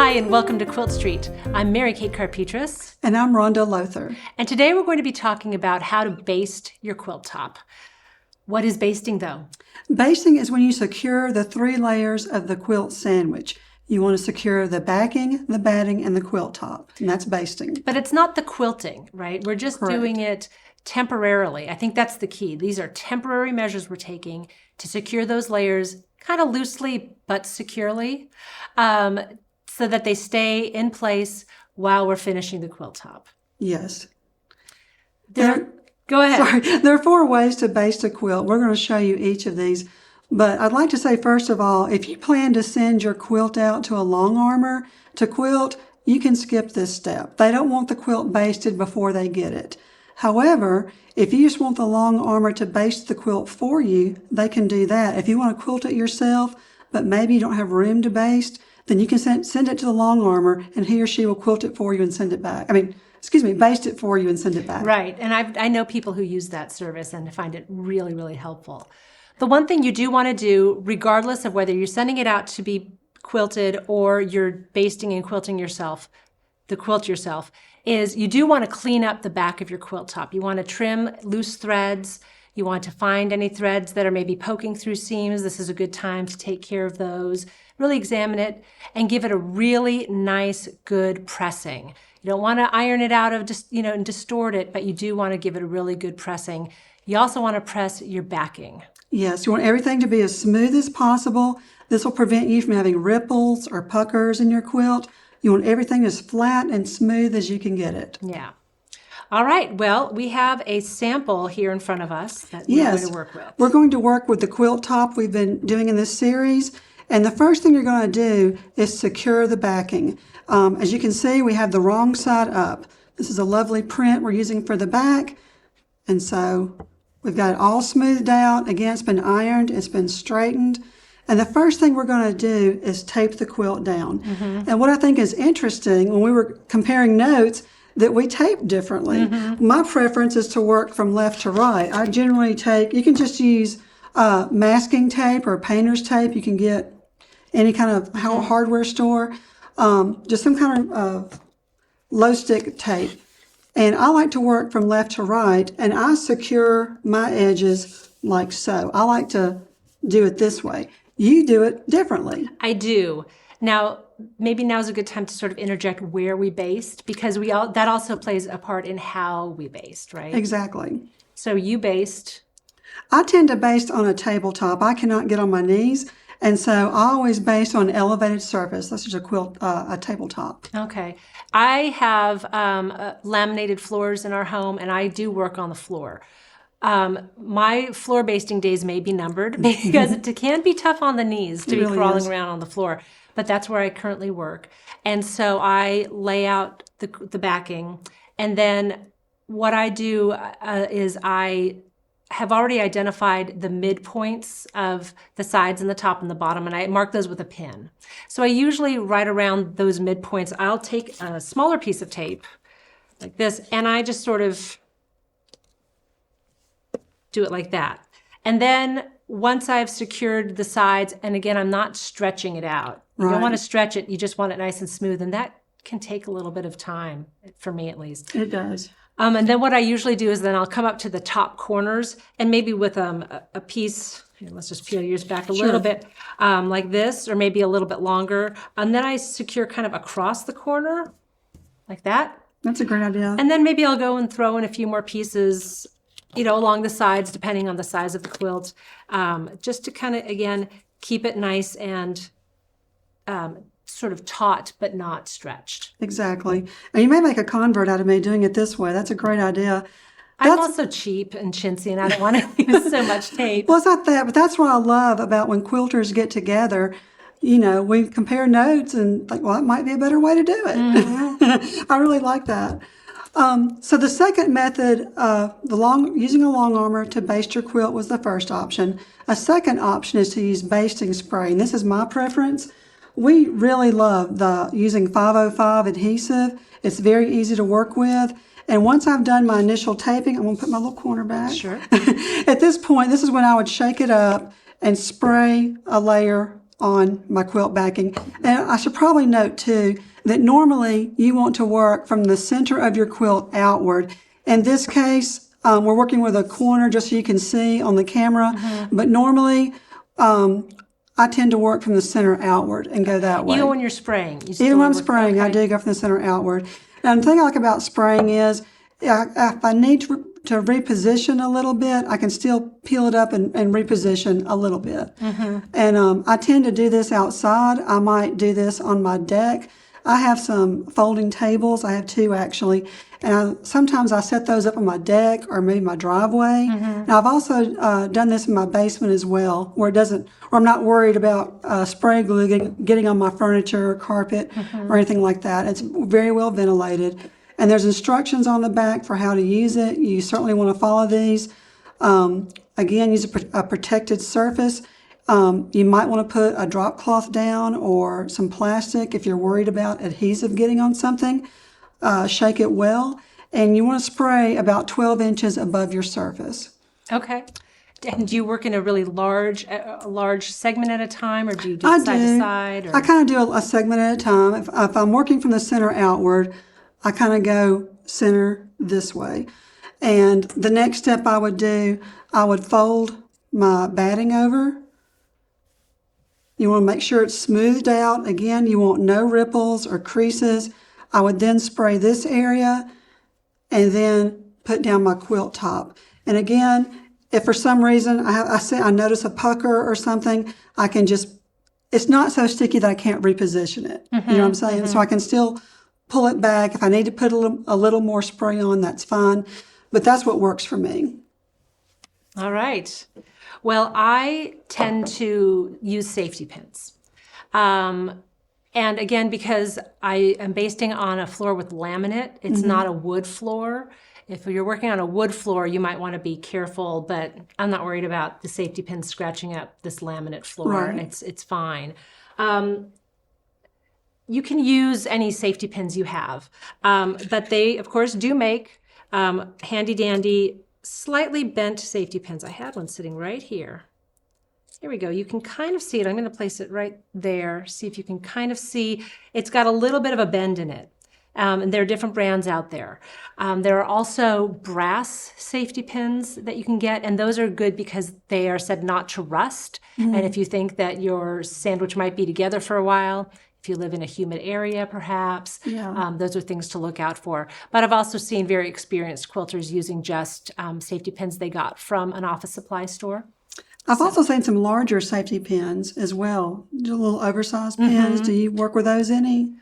Hi, and welcome to Quilt Street. I'm Mary Kate Karr-Petras. And I'm Rhonda Lother. And today we're going to be talking about how to baste your quilt top. What is basting, though? Basting is when you secure the 3 layers of the quilt sandwich. You want to secure the backing, the batting, and the quilt top, and that's basting. But it's not the quilting, right? We're just doing it temporarily. I think that's the key. These are temporary measures we're taking to secure those layers kind of loosely but securely, so that they stay in place while we're finishing the quilt top. Yes. Go ahead. Sorry. There are 4 ways to baste a quilt. We're going to show you each of these. But I'd like to say, first of all, if you plan to send your quilt out to a long armor to quilt, you can skip this step. They don't want the quilt basted before they get it. However, if you just want the long armor to baste the quilt for you, they can do that. If you want to quilt it yourself, but maybe you don't have room to baste, then you can send it to the long armor, and he or she will quilt it for you and send it back. Baste it for you and send it back. Right, and I know people who use that service and find it really, really helpful. The one thing you do want to do, regardless of whether you're sending it out to be quilted or you're basting and quilting yourself, the quilt yourself, is you do want to clean up the back of your quilt top. You want to trim loose threads. You want to find any threads that are maybe poking through seams. This is a good time to take care of those. Really examine it and give it a really nice, good pressing. You don't want to iron it out of just, and distort it, but you do want to give it a really good pressing. You also want to press your backing. Yes, you want everything to be as smooth as possible. This will prevent you from having ripples or puckers in your quilt. You want everything as flat and smooth as you can get it. Yeah. All right, well, we have a sample here in front of us that we're going to work with. We're going to work with the quilt top we've been doing in this series. And the first thing you're going to do is secure the backing. As you can see, we have the wrong side up. This is a lovely print we're using for the back. And so we've got it all smoothed out. Again, it's been ironed, it's been straightened. And the first thing we're going to do is tape the quilt down. And what I think is interesting, when we were comparing notes, that we tape differently. My preference is to work from left to right. I generally you can just use masking tape or painter's tape. You can get any kind of hardware store, just some kind of low stick tape. And I like to work from left to right, and I secure my edges like so. I like to do it this way. You do it differently. I do. Now, maybe now's a good time to sort of interject where we baste, because that also plays a part in how we baste, right? Exactly. So you baste. I tend to baste on a tabletop. I cannot get on my knees, and so I always baste on an elevated surface. That's just a tabletop. Okay. I have laminated floors in our home, and I do work on the floor. My floor basting days may be numbered because it can be tough on the knees to be crawling around on the floor, but that's where I currently work. And so I lay out the backing, and then what I do is I have already identified the midpoints of the sides and the top and the bottom, and I mark those with a pin. So I usually, right around those midpoints, I'll take a smaller piece of tape like this, and I just sort of do it like that. And then once I've secured the sides, and again, I'm not stretching it out. You don't want to stretch it, you just want it nice and smooth, and that can take a little bit of time, for me at least. It does. And then what I usually do is then I'll come up to the top corners, and maybe with a piece, here, let's just peel yours back a little bit, like this, or maybe a little bit longer. And then I secure kind of across the corner, like that. That's a great idea. And then maybe I'll go and throw in a few more pieces, along the sides, depending on the size of the quilt, just to kind of, again, keep it nice and sort of taut, but not stretched. Exactly. And you may make a convert out of me doing it this way. That's a great idea. I'm also cheap and chintzy, and I don't want to use so much tape. Well, it's not that, but that's what I love about when quilters get together. We compare notes and think, well, that might be a better way to do it. I really like that. So the second method, using a long armor to baste your quilt was the first option. A second option is to use basting spray, and this is my preference. We really love using 505 adhesive. It's very easy to work with. And once I've done my initial taping, I'm going to put my little corner back. Sure. At this point, this is when I would shake it up and spray a layer on my quilt backing. And I should probably note too that normally you want to work from the center of your quilt outward. In this case, we're working with a corner just so you can see on the camera, but normally I tend to work from the center outward and go that way. Even when you're spraying? Even when I'm spraying, I do go from the center outward. And the thing I like about spraying is if I need to reposition a little bit, I can still peel it up and reposition a little bit. And I tend to do this outside. I might do this on my deck. I have some folding tables. I have 2 actually. And sometimes I set those up on my deck or maybe my driveway. Now I've also done this in my basement as well, where I'm not worried about spray glue getting on my furniture or carpet or anything like that. It's very well ventilated. And there's instructions on the back for how to use it. You certainly want to follow these. Again, use a protected surface. You might want to put a drop cloth down or some plastic if you're worried about adhesive getting on something. Shake it well. And you want to spray about 12 inches above your surface. Okay. And do you work in a really large segment at a time, or do you do it side to side? Or? I kind of do a segment at a time. If I'm working from the center outward, I kind of go center this way. And the next step I would do, I would fold my batting over. You want to make sure it's smoothed out. Again, you want no ripples or creases. I would then spray this area and then put down my quilt top. And again, if for some reason I notice a pucker or something, I can it's not so sticky that I can't reposition it. You know what I'm saying? So I can still pull it back. If I need to put a little more spray on, that's fine. But that's what works for me. All right. Well, I tend to use safety pins. And again, because I am basting on a floor with laminate, it's not a wood floor. If you're working on a wood floor, you might want to be careful, but I'm not worried about the safety pins scratching up this laminate floor. Right. It's fine. You can use any safety pins you have, but they, of course, do make handy-dandy, slightly bent safety pins. I had one sitting right here. Here we go. You can kind of see it. I'm going to place it right there. See if you can kind of see. It's got a little bit of a bend in it. And there are different brands out there. There are also brass safety pins that you can get, and those are good because they are said not to rust. And if you think that your sandwich might be together for a while, if you live in a humid area, perhaps, those are things to look out for. But I've also seen very experienced quilters using just safety pins they got from an office supply store. I've also seen some larger safety pins as well, little oversized pins. Do you work with those any?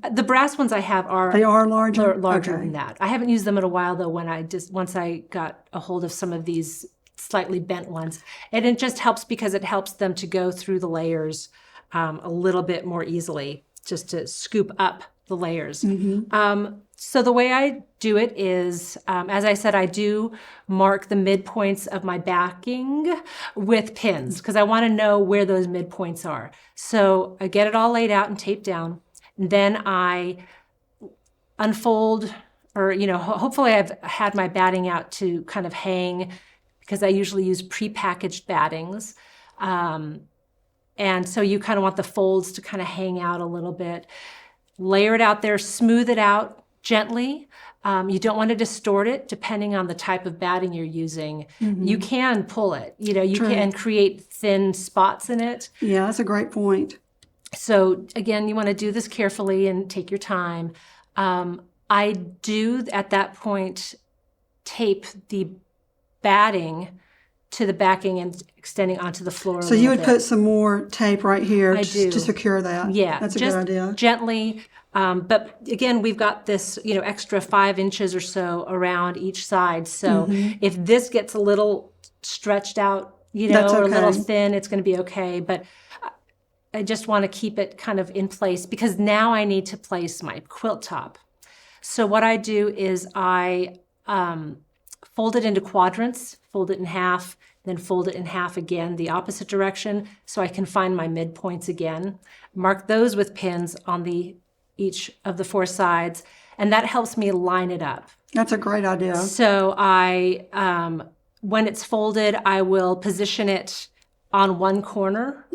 The brass ones I have They are larger? Larger than that. I haven't used them in a while though. Once I got a hold of some of these slightly bent ones, and it just helps because it helps them to go through the layers a little bit more easily, just to scoop up the layers. So the way I do it is, as I said, I do mark the midpoints of my backing with pins because I want to know where those midpoints are. So I get it all laid out and taped down. And then I unfold, or, hopefully I've had my batting out to kind of hang because I usually use prepackaged battings. And so you kind of want the folds to kind of hang out a little bit. Layer it out there, smooth it out gently. You don't want to distort it depending on the type of batting you're using. You can pull it, you can create thin spots in it. Yeah, that's a great point. So again, you want to do this carefully and take your time. I do at that point tape the batting to the backing and extending onto the floor. So you would put some more tape right here to secure that. Yeah, that's a good idea. Gently. But again, we've got this, extra 5 inches or so around each side. So if this gets a little stretched out, or a little thin, it's going to be okay. But I just want to keep it kind of in place because now I need to place my quilt top. So what I do is I fold it into quadrants, fold it in half, then fold it in half again, the opposite direction, so I can find my midpoints again. Mark those with pins on each of the 4 sides, and that helps me line it up. That's a great idea. So I, when it's folded, I will position it on one corner,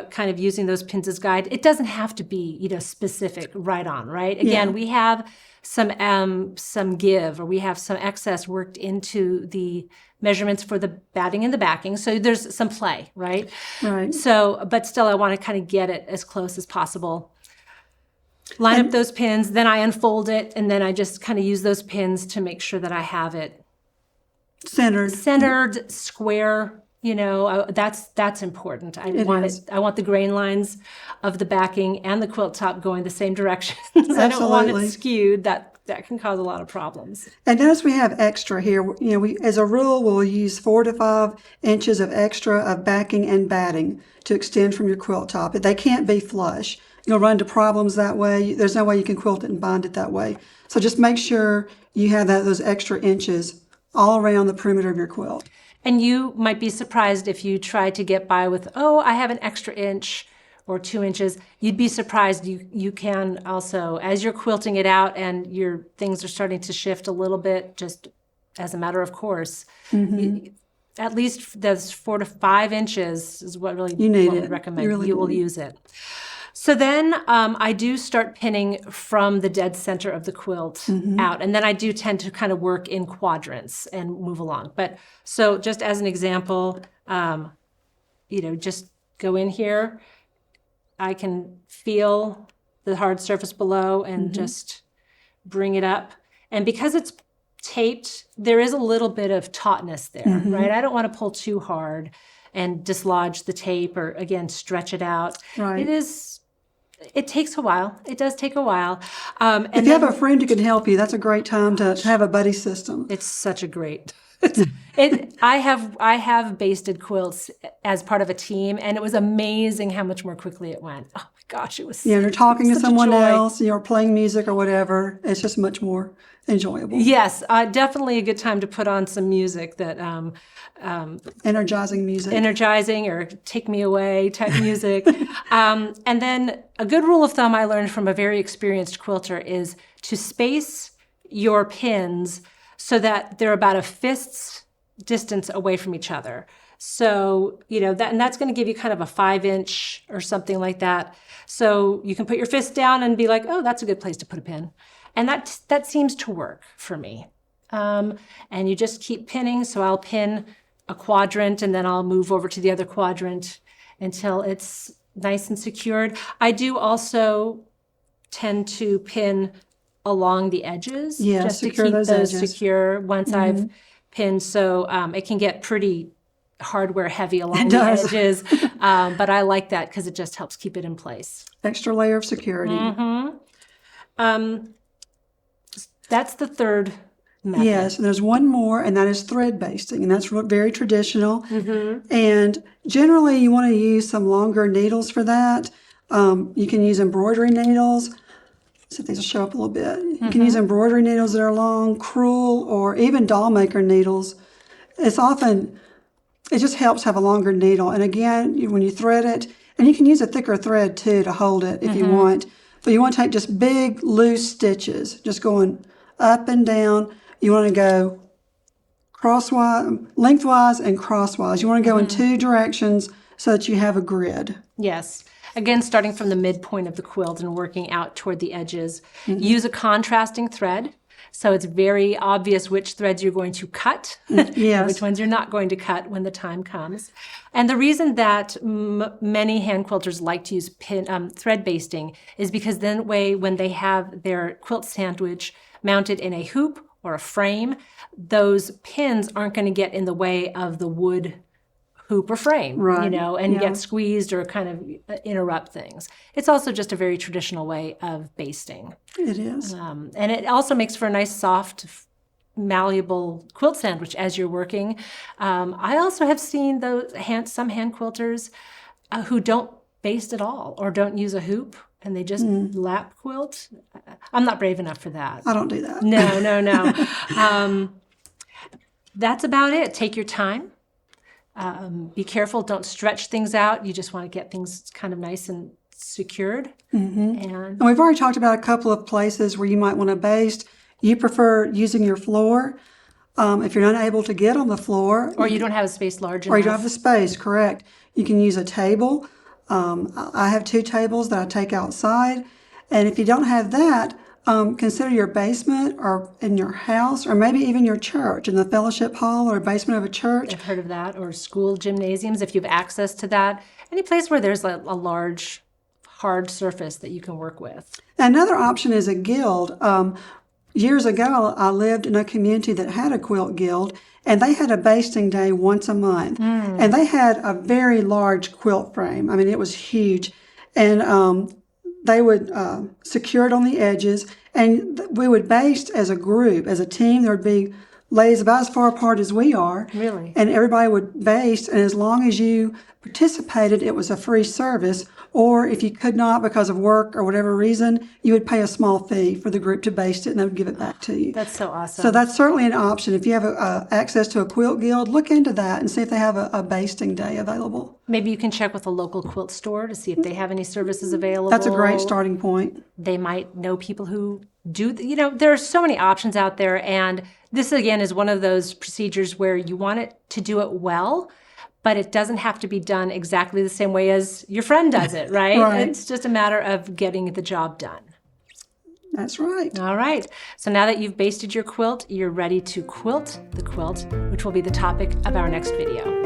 kind of using those pins as guide. It doesn't have to be, specific right on, right? Again, we have some give, or we have some excess worked into the measurements for the batting and the backing. So there's some play, right? Right. So, but still, I want to kind of get it as close as possible. Line up those pins, then I unfold it, and then I just kind of use those pins to make sure that I have it centered, square. That's important. I want the grain lines of the backing and the quilt top going the same directions. I don't want it skewed. That can cause a lot of problems. And notice we have extra here. We, as a rule, we'll use 4 to 5 inches of extra of backing and batting to extend from your quilt top. They can't be flush. You'll run into problems that way. There's no way you can quilt it and bind it that way. So just make sure you have those extra inches all around the perimeter of your quilt. And you might be surprised if you try to get by with, I have an extra inch or 2 inches. You'd be surprised. You can also, as you're quilting it out and your things are starting to shift a little bit, just as a matter of course, at least those 4 to 5 inches is what really you need what it. would recommend. You will use it. So then I do start pinning from the dead center of the quilt out. And then I do tend to kind of work in quadrants and move along. But so just as an example, just go in here. I can feel the hard surface below and just bring it up. And because it's taped, there is a little bit of tautness there, right? I don't want to pull too hard and dislodge the tape or, again, stretch it out. Right. It takes a while. It does take a while. And if you have a friend who can help you, that's a great time to have a buddy system. It's such a great. I have basted quilts as part of a team, and it was amazing how much more quickly it went. Oh my gosh, it was. Yeah, you're talking to someone else, you're playing music or whatever. It's just much more enjoyable. Yes, definitely a good time to put on some music that. Energizing music. Energizing or take me away type music. And then a good rule of thumb I learned from a very experienced quilter is to space your pins so that they're about a fist's distance away from each other. So, that's going to give you kind of a 5-inch or something like that. So you can put your fist down and be like, that's a good place to put a pin. And that seems to work for me. And you just keep pinning. So I'll pin a quadrant and then I'll move over to the other quadrant until it's nice and secured. I do also tend to pin along the edges just to keep those edges secure once I've pinned. So it can get pretty hardware heavy along the edges, but I like that because it just helps keep it in place. Extra layer of security. That's the third method. Yes, and there's one more, and that is thread basting, and that's very traditional. And generally, you want to use some longer needles for that. You can use embroidery needles. So these will show up a little bit. You can use embroidery needles that are long, crewel, or even doll maker needles. It just helps have a longer needle. And again, when you thread it, and you can use a thicker thread too to hold it if you want. But you want to take just big, loose stitches, just going up and down. You want to go lengthwise and crosswise. You want to go in 2 directions so that you have a grid. Yes. Again, starting from the midpoint of the quilt and working out toward the edges. Use a contrasting thread. So it's very obvious which threads you're going to cut, and which ones you're not going to cut when the time comes. And the reason that many hand quilters like to use thread basting is because then when they have their quilt sandwich mounted in a hoop or a frame, those pins aren't going to get in the way of the wood hoop or frame, and get squeezed or kind of interrupt things. It's also just a very traditional way of basting. It is. And it also makes for a nice, soft, malleable quilt sandwich as you're working. I also have seen some hand quilters who don't baste at all or don't use a hoop, and they just lap quilt. I'm not brave enough for that. I don't do that. No. That's about it. Take your time. Be careful. Don't stretch things out. You just want to get things kind of nice and secured. And we've already talked about a couple of places where you might want to baste. You prefer using your floor. If you're not able to get on the floor, Or you don't have a space large enough. or you don't have the space, correct, you can use a table. I have 2 tables that I take outside. And if you don't have that, consider your basement or in your house or maybe even your church, in the fellowship hall or basement of a church. I've heard of that. Or school gymnasiums, if you have access to that. Any place where there's a large, hard surface that you can work with. Another option is a guild. Years ago, I lived in a community that had a quilt guild, and they had a basting day once a month. And they had a very large quilt frame. I mean, it was huge. And they would secure it on the edges, and we would baste as a group, as a team. There would be ladies about as far apart as we are. Really? And everybody would baste, and as long as you participated, it was a free service. Or if you could not because of work or whatever reason, you would pay a small fee for the group to baste it, and they would give it back to you. That's so awesome. So that's certainly an option. If you have access to a quilt guild, look into that and see if they have a basting day available. Maybe you can check with a local quilt store to see if they have any services available. That's a great starting point. They might know people who do, there are so many options out there. And this, again, is one of those procedures where you want it to do it well, but it doesn't have to be done exactly the same way as your friend does it, right? Right. It's just a matter of getting the job done. That's right. All right. So now that you've basted your quilt, you're ready to quilt the quilt, which will be the topic of our next video.